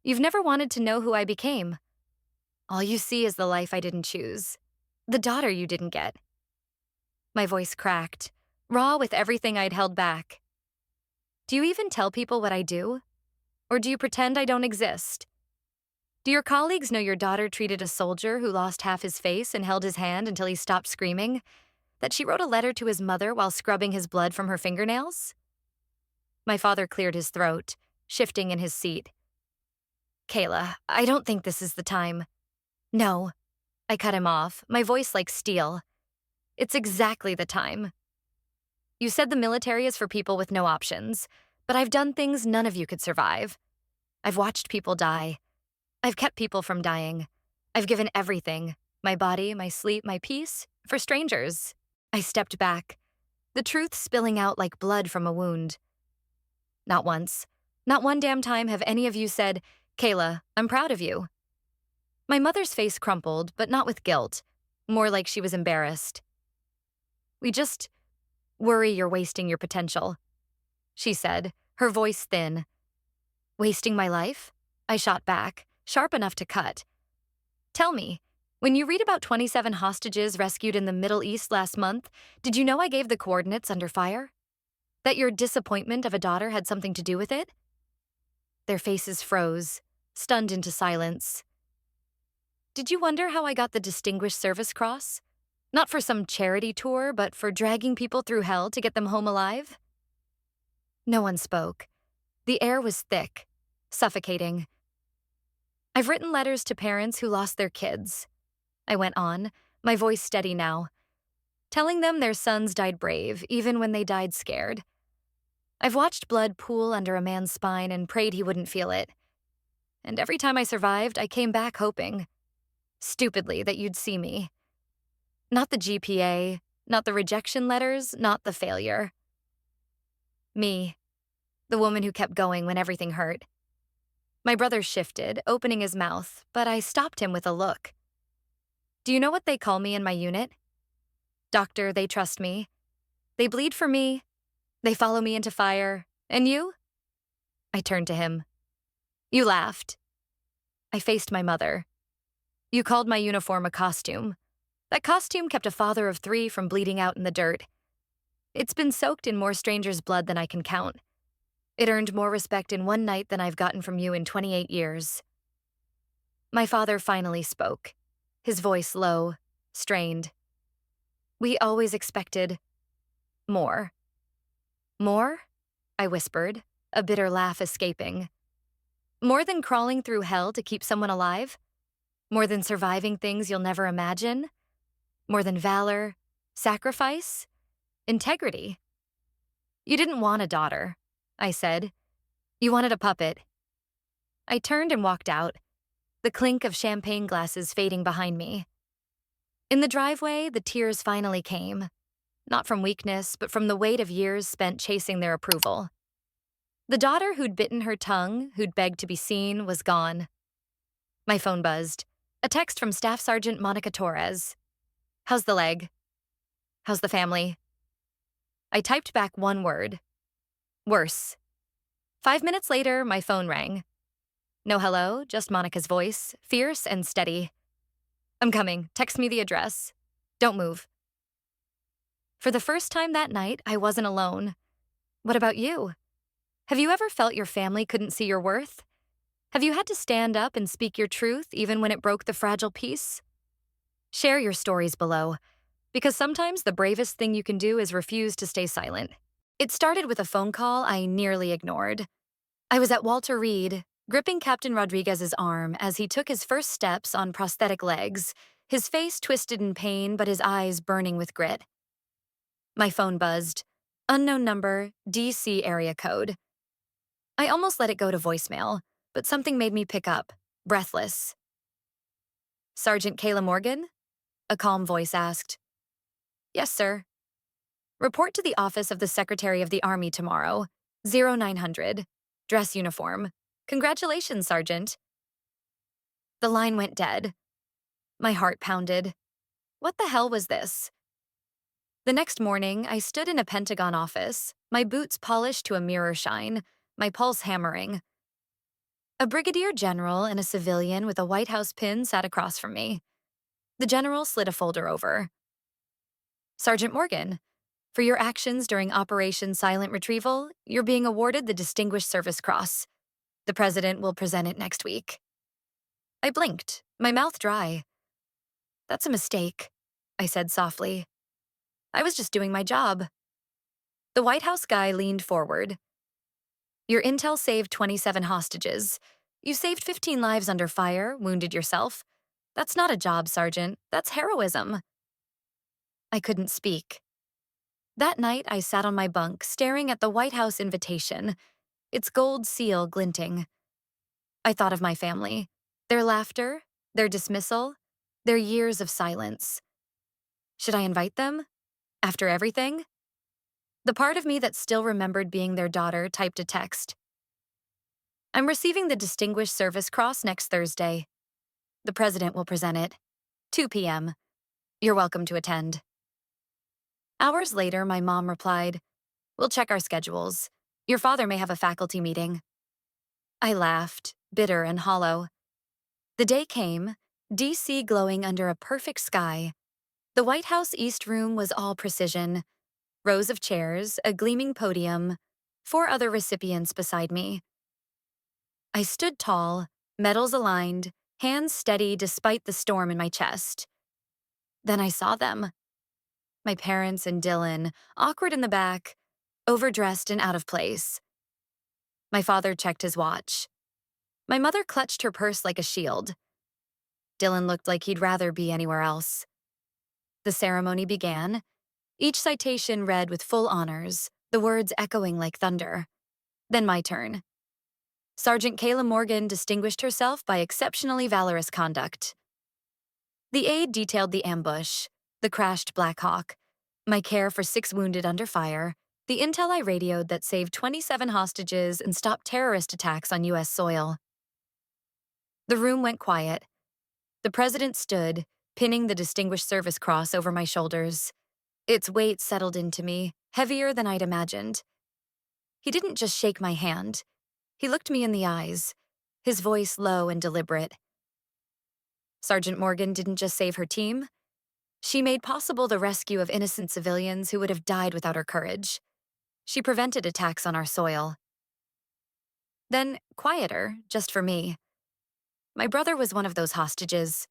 You've never wanted to know who I became. All you see is the life I didn't choose, the daughter you didn't get." My voice cracked, raw with everything I'd held back. "Do you even tell people what I do? Or do you pretend I don't exist? Do your colleagues know your daughter treated a soldier who lost half his face and held his hand until he stopped screaming? That she wrote a letter to his mother while scrubbing his blood from her fingernails?" My father cleared his throat, shifting in his seat. "Kayla, I don't think this is the time." "No." I cut him off, my voice like steel. "It's exactly the time. You said the military is for people with no options, but I've done things none of you could survive. I've watched people die. I've kept people from dying. I've given everything, my body, my sleep, my peace, for strangers." I stepped back, the truth spilling out like blood from a wound. "Not once, not one damn time have any of you said, 'Kayla, I'm proud of you.'" My mother's face crumpled, but not with guilt, more like she was embarrassed. "We just worry you're wasting your potential," she said, her voice thin. "Wasting my life?" I shot back, sharp enough to cut. "Tell me, when you read about 27 hostages rescued in the Middle East last month, did you know I gave the coordinates under fire? That your disappointment of a daughter had something to do with it?" Their faces froze, stunned into silence. "Did you wonder how I got the Distinguished Service Cross? Not for some charity tour, but for dragging people through hell to get them home alive?" No one spoke. The air was thick, suffocating. "I've written letters to parents who lost their kids," I went on, my voice steady now, "telling them their sons died brave, even when they died scared. I've watched blood pool under a man's spine and prayed he wouldn't feel it. And every time I survived, I came back hoping, stupidly, that you'd see me. Not the GPA, not the rejection letters, not the failure. Me, the woman who kept going when everything hurt." My brother shifted, opening his mouth, but I stopped him with a look. "Do you know what they call me in my unit? Doctor, they trust me. They bleed for me. They follow me into fire. And you?" I turned to him. "You laughed." I faced my mother. "You called my uniform a costume. That costume kept a father of 3 from bleeding out in the dirt. It's been soaked in more strangers' blood than I can count. It earned more respect in one night than I've gotten from you in 28 years. My father finally spoke, his voice low, strained. We always expected more. More? I whispered, a bitter laugh escaping. More than crawling through hell to keep someone alive? More than surviving things you'll never imagine? More than valor, sacrifice, integrity? You didn't want a daughter, I said. You wanted a puppet. I turned and walked out, the clink of champagne glasses fading behind me. In the driveway, the tears finally came, not from weakness, but from the weight of years spent chasing their approval. The daughter who'd bitten her tongue, who'd begged to be seen, was gone. My phone buzzed. A text from Staff Sergeant Monica Torres. How's the leg? How's the family? I typed back one word. Worse. 5 minutes later, my phone rang. No hello, just Monica's voice, fierce and steady. I'm coming. Text me the address. Don't move. For the first time that night, I wasn't alone. What about you? Have you ever felt your family couldn't see your worth? Have you had to stand up and speak your truth even when it broke the fragile peace? Share your stories below, because sometimes the bravest thing you can do is refuse to stay silent. It started with a phone call I nearly ignored. I was at Walter Reed, gripping Captain Rodriguez's arm as he took his first steps on prosthetic legs, his face twisted in pain but his eyes burning with grit. My phone buzzed. Unknown number, DC area code. I almost let it go to voicemail, but something made me pick up, breathless. Sergeant Kayla Morgan? A calm voice asked. Yes, sir. Report to the office of the Secretary of the Army tomorrow, 0900. Dress uniform. Congratulations, Sergeant. The line went dead. My heart pounded. What the hell was this? The next morning, I stood in a Pentagon office, my boots polished to a mirror shine, my pulse hammering. A brigadier general and a civilian with a White House pin sat across from me. The general slid a folder over. Sergeant Morgan, for your actions during Operation Silent Retrieval, you're being awarded the Distinguished Service Cross. The president will present it next week. I blinked, my mouth dry. That's a mistake, I said softly. I was just doing my job. The White House guy leaned forward. Your intel saved 27 hostages. You saved 15 lives under fire, wounded yourself. That's not a job, Sergeant. That's heroism. I couldn't speak. That night, I sat on my bunk, staring at the White House invitation, its gold seal glinting. I thought of my family, their laughter, their dismissal, their years of silence. Should I invite them? After everything? The part of me that still remembered being their daughter typed a text. I'm receiving the Distinguished Service Cross next Thursday. The president will present it. 2 p.m. You're welcome to attend. Hours later, my mom replied, We'll check our schedules. Your father may have a faculty meeting. I laughed, bitter and hollow. The day came, DC glowing under a perfect sky. The White House East Room was all precision. Rows of chairs, a gleaming podium, 4 other recipients beside me. I stood tall, medals aligned, hands steady despite the storm in my chest. Then I saw them. My parents and Dylan, awkward in the back, overdressed and out of place. My father checked his watch. My mother clutched her purse like a shield. Dylan looked like he'd rather be anywhere else. The ceremony began. Each citation read with full honors, the words echoing like thunder. Then my turn. Sergeant Kayla Morgan distinguished herself by exceptionally valorous conduct. The aide detailed the ambush, the crashed Black Hawk, my care for 6 wounded under fire, the intel I radioed that saved 27 hostages and stopped terrorist attacks on U.S. soil. The room went quiet. The president stood, pinning the Distinguished Service Cross over my shoulders. Its weight settled into me, heavier than I'd imagined. He didn't just shake my hand. He looked me in the eyes, his voice low and deliberate. Sergeant Morgan didn't just save her team. She made possible the rescue of innocent civilians who would have died without her courage. She prevented attacks on our soil. Then, quieter, just for me, my brother was one of those hostages.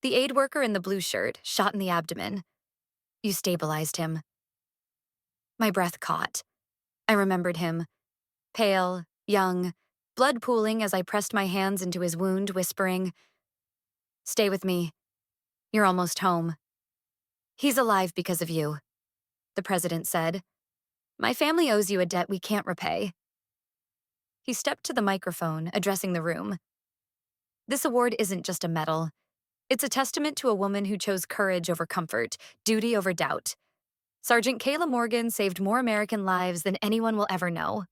The aid worker in the blue shirt, shot in the abdomen. You stabilized him. My breath caught. I remembered him. Pale, young, blood pooling as I pressed my hands into his wound, whispering, "Stay with me. You're almost home." "He's alive because of you," the president said. "My family owes you a debt we can't repay." He stepped to the microphone, addressing the room. "This award isn't just a medal. It's a testament to a woman who chose courage over comfort, duty over doubt. Sergeant Kayla Morgan saved more American lives than anyone will ever know."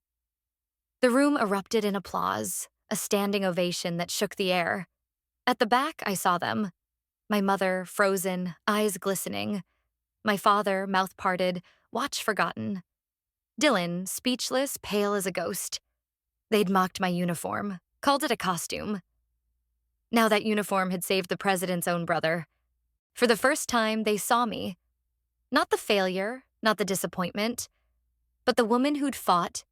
The room erupted in applause, a standing ovation that shook the air. At the back, I saw them. My mother, frozen, eyes glistening. My father, mouth parted, watch forgotten. Dylan, speechless, pale as a ghost. They'd mocked my uniform, called it a costume. Now that uniform had saved the president's own brother. For the first time, they saw me. Not the failure, not the disappointment, but the woman who'd fought,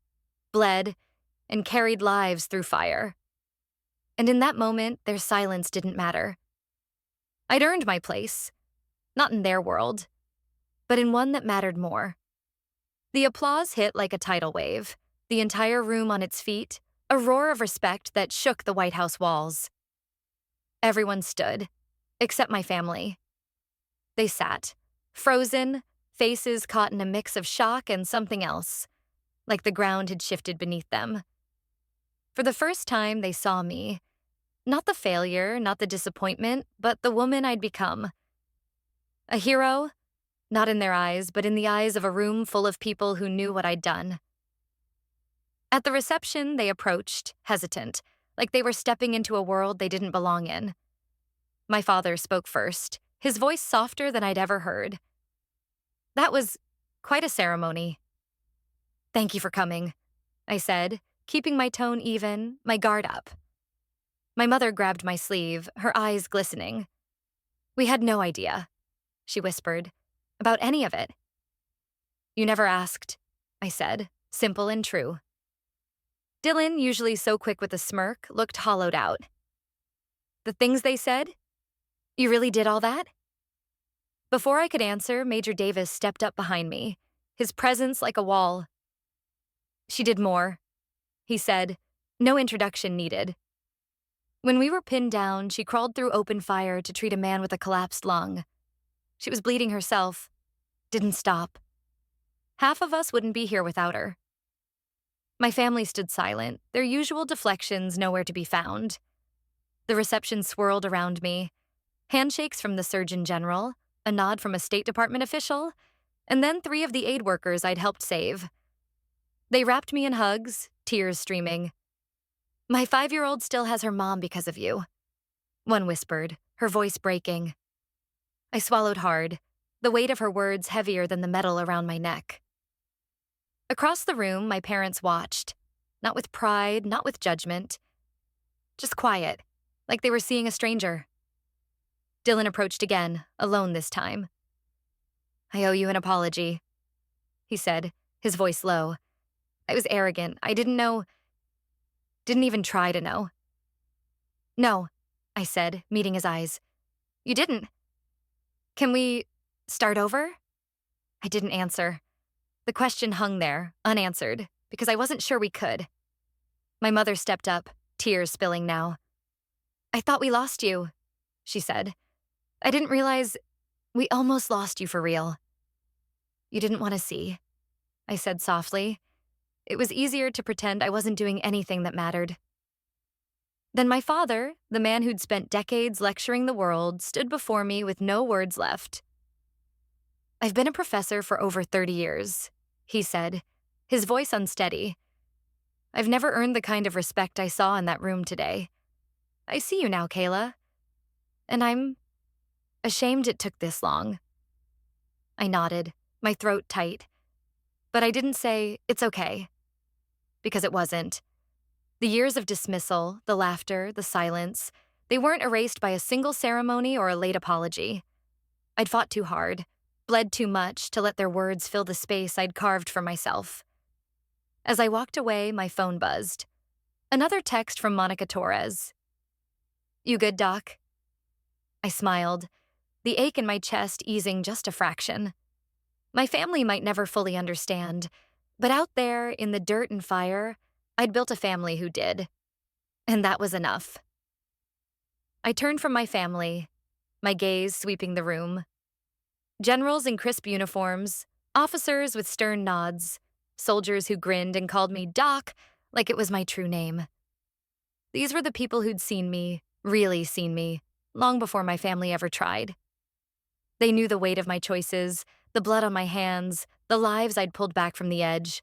bled, and carried lives through fire. And in that moment, their silence didn't matter. I'd earned my place, not in their world, but in one that mattered more. The applause hit like a tidal wave, the entire room on its feet, a roar of respect that shook the White House walls. Everyone stood, except my family. They sat, frozen, faces caught in a mix of shock and something else, like the ground had shifted beneath them. For the first time, they saw me. Not the failure, not the disappointment, but the woman I'd become. A hero, not in their eyes, but in the eyes of a room full of people who knew what I'd done. At the reception, they approached, hesitant, like they were stepping into a world they didn't belong in. My father spoke first, his voice softer than I'd ever heard. That was quite a ceremony. "Thank you for coming," I said, keeping my tone even, my guard up. My mother grabbed my sleeve, her eyes glistening. "We had no idea," she whispered, "about any of it." "You never asked," I said, simple and true. Dylan, usually so quick with a smirk, looked hollowed out. "The things they said? You really did all that?" Before I could answer, Major Davis stepped up behind me, his presence like a wall. "She did more," he said, no introduction needed. When we were pinned down, she crawled through open fire to treat a man with a collapsed lung. She was bleeding herself. Didn't stop. Half of us wouldn't be here without her. My family stood silent, their usual deflections nowhere to be found. The reception swirled around me. Handshakes from the Surgeon General, a nod from a State Department official, and then 3 of the aid workers I'd helped save. They wrapped me in hugs, tears streaming. "My 5-year-old still has her mom because of you," one whispered, her voice breaking. I swallowed hard, the weight of her words heavier than the metal around my neck. Across the room, my parents watched, not with pride, not with judgment, just quiet, like they were seeing a stranger. Dylan approached again, alone this time. "I owe you an apology," he said, his voice low. I was arrogant. I didn't even try to know. "No," I said, meeting his eyes. "You didn't. Can we start over?" I didn't answer. The question hung there, unanswered, because I wasn't sure we could. My mother stepped up, tears spilling now. "I thought we lost you," she said. "I didn't realize we almost lost you for real." "You didn't want to see," I said softly. It was easier to pretend I wasn't doing anything that mattered. Then my father, the man who'd spent decades lecturing the world, stood before me with no words left. "I've been a professor for over 30 years, he said, his voice unsteady. "I've never earned the kind of respect I saw in that room today. I see you now, Kayla. And I'm ashamed it took this long." I nodded, my throat tight. But I didn't say, "It's okay," because it wasn't. The years of dismissal, the laughter, the silence, they weren't erased by a single ceremony or a late apology. I'd fought too hard, bled too much to let their words fill the space I'd carved for myself. As I walked away, my phone buzzed. Another text from Monica Torres. "You good, Doc?" I smiled, the ache in my chest easing just a fraction. My family might never fully understand, but out there in the dirt and fire, I'd built a family who did. And that was enough. I turned from my family, my gaze sweeping the room. Generals in crisp uniforms, officers with stern nods, soldiers who grinned and called me Doc like it was my true name. These were the people who'd seen me, really seen me, long before my family ever tried. They knew the weight of my choices, the blood on my hands, the lives I'd pulled back from the edge.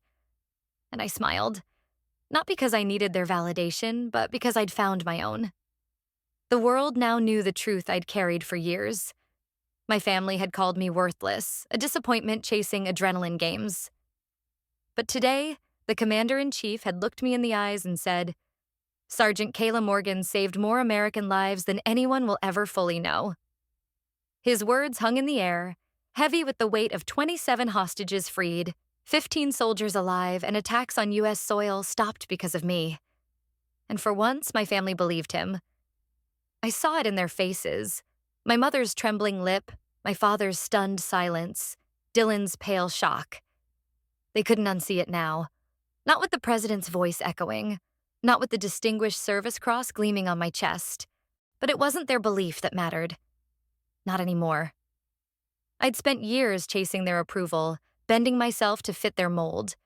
And I smiled, not because I needed their validation, but because I'd found my own. The world now knew the truth I'd carried for years. My family had called me worthless, a disappointment chasing adrenaline games. But today, the commander-in-chief had looked me in the eyes and said, "Sergeant Kayla Morgan saved more American lives than anyone will ever fully know." His words hung in the air, heavy with the weight of 27 hostages freed, 15 soldiers alive, and attacks on U.S. soil stopped because of me. And for once, my family believed him. I saw it in their faces. My mother's trembling lip, my father's stunned silence, Dylan's pale shock. They couldn't unsee it now. Not with the president's voice echoing, not with the Distinguished Service Cross gleaming on my chest. But it wasn't their belief that mattered. Not anymore. I'd spent years chasing their approval, bending myself to fit their mold.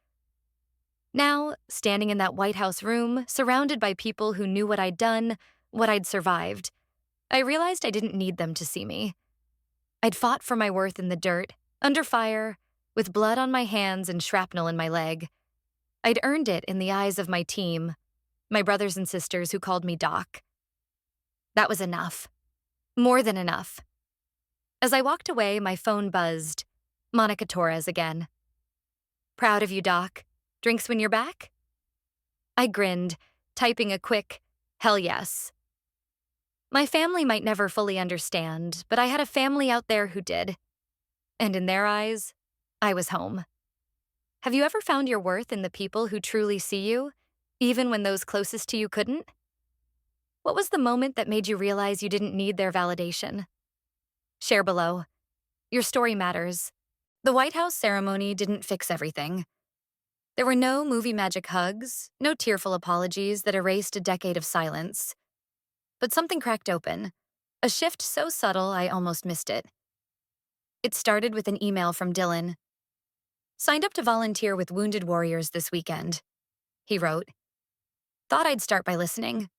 Now, standing in that White House room, surrounded by people who knew what I'd done, what I'd survived, I realized I didn't need them to see me. I'd fought for my worth in the dirt, under fire, with blood on my hands and shrapnel in my leg. I'd earned it in the eyes of my team, my brothers and sisters who called me Doc. That was enough. More than enough. As I walked away, my phone buzzed. Monica Torres again. "Proud of you, Doc. Drinks when you're back?" I grinned, typing a quick, "Hell yes." My family might never fully understand, but I had a family out there who did. And in their eyes, I was home. Have you ever found your worth in the people who truly see you, even when those closest to you couldn't? What was the moment that made you realize you didn't need their validation? Share below. Your story matters. The White House ceremony didn't fix everything. There were no movie magic hugs, no tearful apologies that erased a decade of silence. But something cracked open, a shift so subtle I almost missed it. It started with an email from Dylan. "Signed up to volunteer with Wounded Warriors this weekend," he wrote. "Thought I'd start by listening."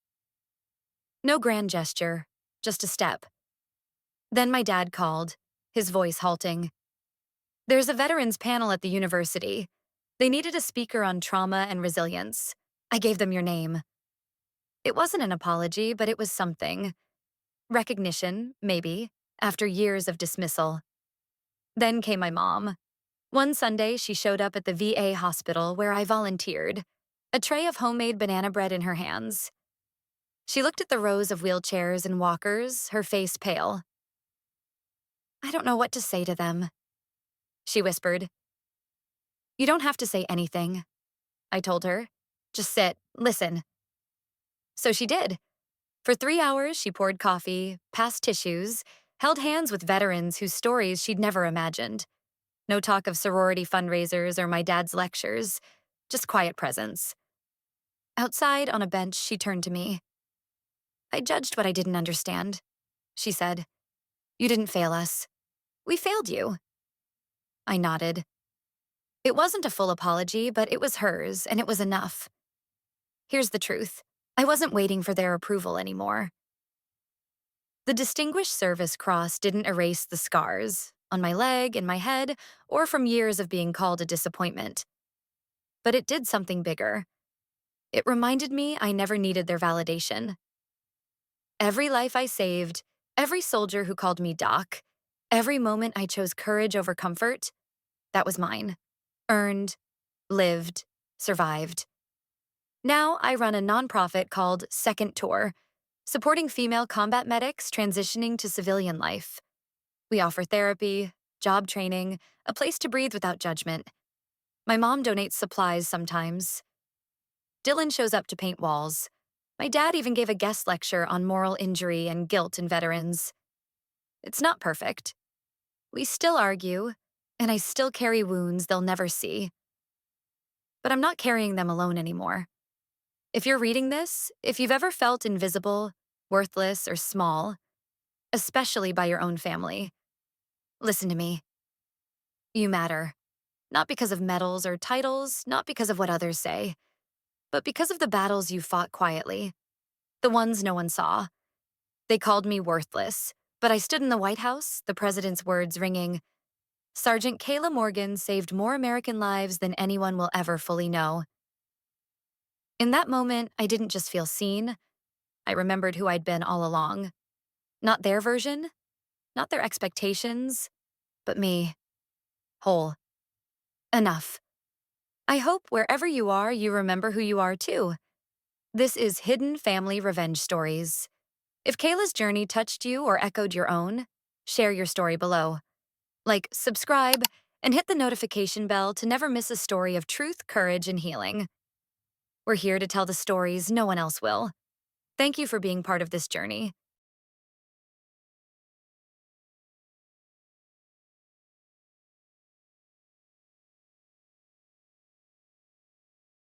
No grand gesture, just a step. Then my dad called, his voice halting. "There's a veterans panel at the university. They needed a speaker on trauma and resilience. I gave them your name." It wasn't an apology, but it was something. Recognition, maybe, after years of dismissal. Then came my mom. One Sunday, she showed up at the VA hospital where I volunteered, a tray of homemade banana bread in her hands. She looked at the rows of wheelchairs and walkers, her face pale. "I don't know what to say to them," she whispered. "You don't have to say anything," I told her. "Just sit, listen." So she did. For 3 hours, she poured coffee, passed tissues, held hands with veterans whose stories she'd never imagined. No talk of sorority fundraisers or my dad's lectures, just quiet presence. Outside, on a bench, she turned to me. "I judged what I didn't understand," she said. "You didn't fail us. We failed you." I nodded. It wasn't a full apology, but it was hers, and it was enough. Here's the truth. I wasn't waiting for their approval anymore. The Distinguished Service Cross didn't erase the scars, on my leg, in my head, or from years of being called a disappointment. But it did something bigger. It reminded me I never needed their validation. Every life I saved, every soldier who called me Doc, every moment I chose courage over comfort, that was mine. Earned, lived, survived. Now I run a nonprofit called Second Tour, supporting female combat medics transitioning to civilian life. We offer therapy, job training, a place to breathe without judgment. My mom donates supplies sometimes. Dylan shows up to paint walls. My dad even gave a guest lecture on moral injury and guilt in veterans. It's not perfect. We still argue, and I still carry wounds they'll never see. But I'm not carrying them alone anymore. If you're reading this, if you've ever felt invisible, worthless, or small, especially by your own family, listen to me. You matter. Not because of medals or titles, not because of what others say, but because of the battles you fought quietly, the ones no one saw. They called me worthless, but I stood in the White House, the president's words ringing. Sergeant Kayla Morgan saved more American lives than anyone will ever fully know. In that moment, I didn't just feel seen. I remembered who I'd been all along. Not their version, not their expectations, but me. Whole. Enough. I hope wherever you are, you remember who you are too. This is Hidden Family Revenge Stories. If Kayla's journey touched you or echoed your own, share your story below. Like, subscribe, and hit the notification bell to never miss a story of truth, courage, and healing. We're here to tell the stories no one else will. Thank you for being part of this journey.